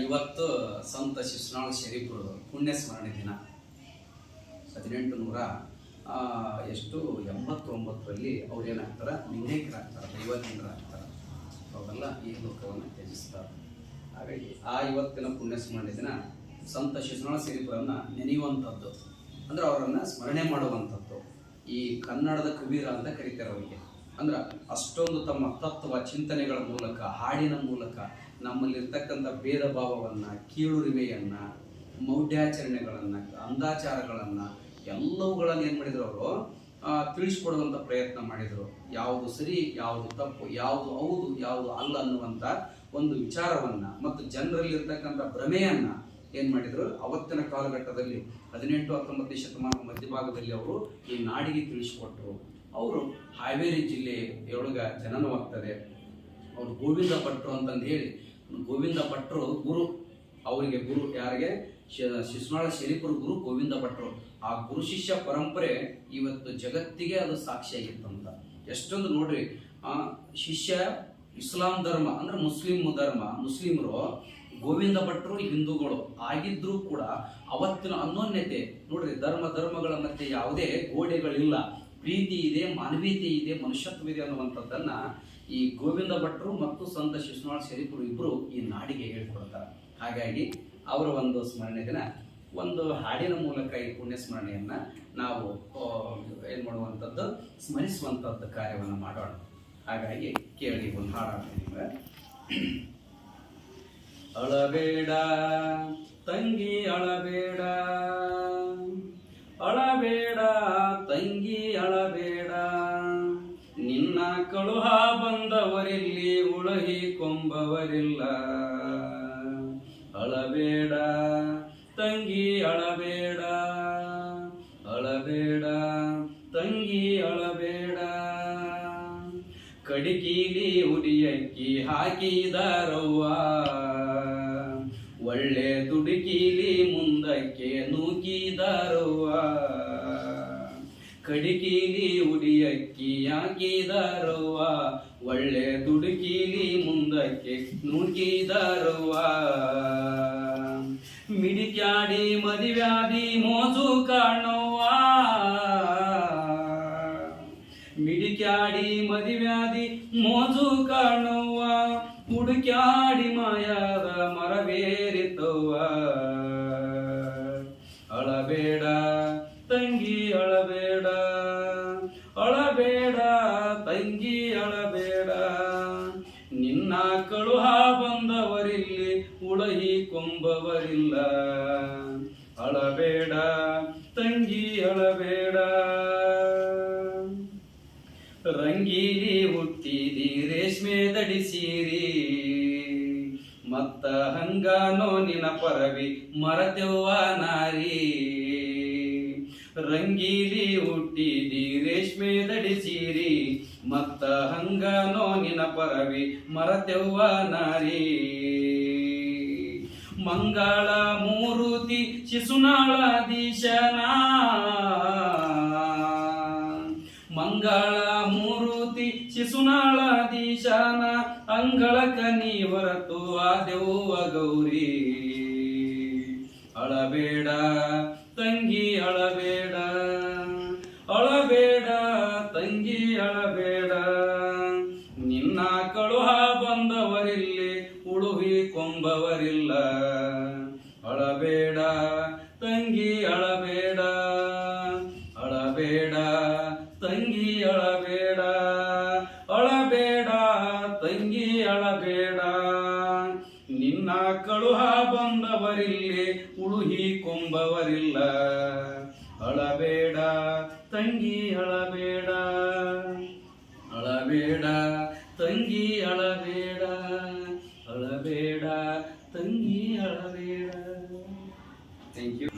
ಇವತ್ತು ಸಂತ ಶಿಶುನಾಳ ಶರೀಫರು ಪುಣ್ಯ ಸ್ಮರಣೆ ದಿನ 1889ರಲ್ಲಿ ಅವ್ರೇನಾಗ್ತಾರೆ ಲಿಂಗೈಕ್ಯರಾಗ್ತಾರೆ, ದೈವಜ್ಞರಾಗ್ತಾರೆ. ಅವೆಲ್ಲ ಈ ಲೋಕವನ್ನು ತ್ಯಜಿಸ್ತಾರೆ. ಹಾಗಾಗಿ ಆ ಇವತ್ತಿನ ಪುಣ್ಯ ಸ್ಮರಣೆ ದಿನ ಸಂತ ಶಿಶುನಾಳ ಶರೀಫರನ್ನು ನೆನೆಯುವಂಥದ್ದು, ಅಂದ್ರೆ ಅವರನ್ನು ಸ್ಮರಣೆ ಮಾಡುವಂಥದ್ದು. ಈ ಕನ್ನಡದ ಕಬೀರ ಅಂತ ಕರೀತಾರೆ ಅವರಿಗೆ. ಅಂದ್ರೆ ಅಷ್ಟೊಂದು ತಮ್ಮ ತತ್ವ ಚಿಂತನೆಗಳ ಮೂಲಕ, ಹಾಡಿನ ಮೂಲಕ ನಮ್ಮಲ್ಲಿರ್ತಕ್ಕಂಥ ಭೇದ ಭಾವವನ್ನು, ಕೀಳುರಿಮೆಯನ್ನು, ಮೌಢ್ಯಾಚರಣೆಗಳನ್ನು, ಅಂಧಾಚಾರಗಳನ್ನು ಎಲ್ಲವುಗಳನ್ನು ಏನು ಮಾಡಿದ್ರು ಅವರು ತಿಳಿಸ್ಕೊಡುವಂಥ ಪ್ರಯತ್ನ ಮಾಡಿದರು. ಯಾವುದು ಸರಿ, ಯಾವುದು ತಪ್ಪು, ಯಾವುದು ಹೌದು, ಯಾವುದು ಅಲ್ಲ ಅನ್ನುವಂಥ ಒಂದು ವಿಚಾರವನ್ನು ಮತ್ತು ಜನರಲ್ಲಿರ್ತಕ್ಕಂಥ ಭ್ರಮೆಯನ್ನು ಏನು ಮಾಡಿದರು ಅವತ್ತಿನ ಕಾಲಘಟ್ಟದಲ್ಲಿ 18-19ನೇ ಶತಮಾನ ಮಧ್ಯಭಾಗದಲ್ಲಿ ಅವರು ಈ ನಾಡಿಗೆ ತಿಳಿಸಿಕೊಟ್ಟರು. ಅವರು ಹಾವೇರಿ ಜಿಲ್ಲೆಯೊಳಗೆ ಜನನವಾಗ್ತದೆ. ಅವರು ಗೋವಿಂದ ಭಟ್ರು ಅಂತಂದು ಹೇಳಿ, ಗೋವಿಂದ ಭಟ್ರು ಗುರು, ಅವರಿಗೆ ಗುರು ಯಾರಿಗೆ? ಶಿಶುನಾಳ ಶರೀಫರು ಗುರು ಗೋವಿಂದ ಭಟ್ರು. ಆ ಗುರು ಶಿಷ್ಯ ಪರಂಪರೆ ಇವತ್ತು ಜಗತ್ತಿಗೆ ಅದು ಸಾಕ್ಷಿಯಾಗಿತ್ತಂತ. ಎಷ್ಟೊಂದು ನೋಡ್ರಿ, ಶಿಷ್ಯ ಇಸ್ಲಾಂ ಧರ್ಮ ಅಂದ್ರೆ ಮುಸ್ಲಿಮರು, ಗೋವಿಂದ ಭಟ್ರು ಹಿಂದೂಗಳು ಆಗಿದ್ರೂ ಕೂಡ ಅವತ್ತಿನ ಅನ್ಯೋನ್ಯತೆ ನೋಡ್ರಿ, ಧರ್ಮಗಳ ಮಧ್ಯೆ ಯಾವುದೇ ಗೋಡೆಗಳಿಲ್ಲ, ಪ್ರೀತಿ ಇದೆ, ಮಾನವೀಯತೆ ಇದೆ, ಮನುಷ್ಯತ್ವ ಇದೆ ಅನ್ನುವಂಥದ್ದನ್ನ ಈ ಗೋವಿಂದ ಭಟ್ರು ಮತ್ತು ಸಂತ ಶಿಶುನಾಳ ಶರೀಫರು ಇಬ್ಬರು ಈ ನಾಡಿಗೆ ಹೇಳ್ಕೊಡ್ತಾರೆ. ಹಾಗಾಗಿ ಅವರ ಒಂದು ಸ್ಮರಣೆ ದಿನ ಒಂದು ಹಾಡಿನ ಮೂಲಕ ಈ ಪುಣ್ಯ ಸ್ಮರಣೆಯನ್ನ ನಾವು ಏನ್ ಮಾಡುವಂಥದ್ದು, ಸ್ಮರಿಸುವಂಥದ್ದು ಕಾರ್ಯವನ್ನು ಮಾಡೋಣ. ಹಾಗಾಗಿ ಕೇಳಿ ಒಂದು ಹಾಡಾಡ್ತೀನಿ ನಿಮ್ಗೆ. ಅಳಬೇಡ ತಂಗಿ ಅಳಬೇಡ, ಅಳಬೇಡ ತಂಗಿ ಅಳಬೇಡ, ನಿನ್ನ ಕಳುಹ ಬಂದವರಿಲ್ಲಿ ಉಳಹಿ ಕೊಂಬವರಿಲ್ಲ. ಅಳಬೇಡ ತಂಗಿ ಅಳಬೇಡ, ಅಳಬೇಡ ತಂಗಿ ಅಳಬೇಡ, ಕಡಿಕೀಲಿ ಉಡಿಯಕ್ಕಿ ಹಾಕಿದಾರವ್ವ, ಒಳ್ಳೆ ದುಡುಕೀಲಿ ಮುಂದಕ್ಕೆ ನೂಕಿದಾರವ್ವ, ಕಡಿಕೀಲಿ ಉಡಿಯಕ್ಕಿ ಹಾಕಿದಾರವ್ವ, ಒಳ್ಳೆ ದುಡುಕೀಲಿ ಮುಂದಕ್ಕೆ ನೂಕಿದಾರವ್ವ, ಮಿಡಿಕ್ಯಾಡಿ ಮದಿವ್ಯಾದಿ ಮೋಜು ಕಾಣವ್ವ, ಮಿಡಿಕ್ಯಾಡಿ ಮದಿವ್ಯಾದಿ ಮೋಜು ಕಾಣವ್ವ, ಹುಡುಕ್ಯಾಡಿ ಮಾಯಾದ ಮರವೇರಿತವ್ವ. ಅಳಬೇಡ ತಂಗಿ ಅಳಬೇಡ, ಅಳಬೇಡ ತಂಗಿ ಅಳಬೇಡ, ನಿನ್ನ ಕಳುಹ ಬಂದವರಿಲ್ಲಿ ಉಳಹಿ ಕೊಂಬವರಿಲ್ಲ. ಅಳಬೇಡ ತಂಗಿ ಅಳಬೇಡ, ರಂಗೀಲಿ ಹುಟ್ಟಿದಿ ರೇಷ್ಮೆ ದಡಿಸೀರಿ, ಮತ್ತ ಹಂಗಾನೋ ನಿನ ಪರವಿ ಮರತೆವ್ವ ನಾರಿ. ರಂಗೀಲಿ ಹುಟ್ಟಿದಿ ರೇಷ್ಮೆ ದಡಿಸೀರಿ, ಮತ್ತ ಹಂಗಾನೋ ನಿನ ಪರವಿ ಮರತೆವ್ವ ನಾರಿ. ಮಂಗಳ ಮೂರುತಿ ಶಿಶುನಾಳಾಧೀಶನ, ಮಂಗಳ ಮೂರುತಿ ಶಿಶುನಾಳಾಧೀಶನ, ಅಂಗಳಕ ನೀ ಹೊರತು ಆದೆವ್ವ ಗೌರಿ. ಅಳಬೇಡ ತಂಗಿ ಅಳಬೇಡ, ಅಳಬೇಡ ತಂಗಿ ಅಳಬೇಡ, ನಿನ್ನ ಕಳುಹ ಬಂದವರಿಲ್ಲಿ ಉಳುಹಿ ಕೊಂಬವರಿಲ್ಲ. ಅಳಬೇಡ ತಂಗಿ ಅಳಬೇಡ, ಅಳಬೇಡ ತಂಗಿ ಅಳಬೇಡ, ಅಳಬೇಡ ತಂಗಿ ಅಳಬೇಡ, ನಿನ್ನ ಕಳುಹ ಬಂದವರಿಲ್ಲಿ ಉಳುಹಿ ಕೊಂಬವರಿಲ್ಲ. ಅಳಬೇಡ ತಂಗಿ ಅಳಬೇಡ, ಅಳಬೇಡ ತಂಗಿ ಅಳಬೇಡ, ಅಳಬೇಡ ತಂಗಿ ಅಳಬೇಡ. Thank you.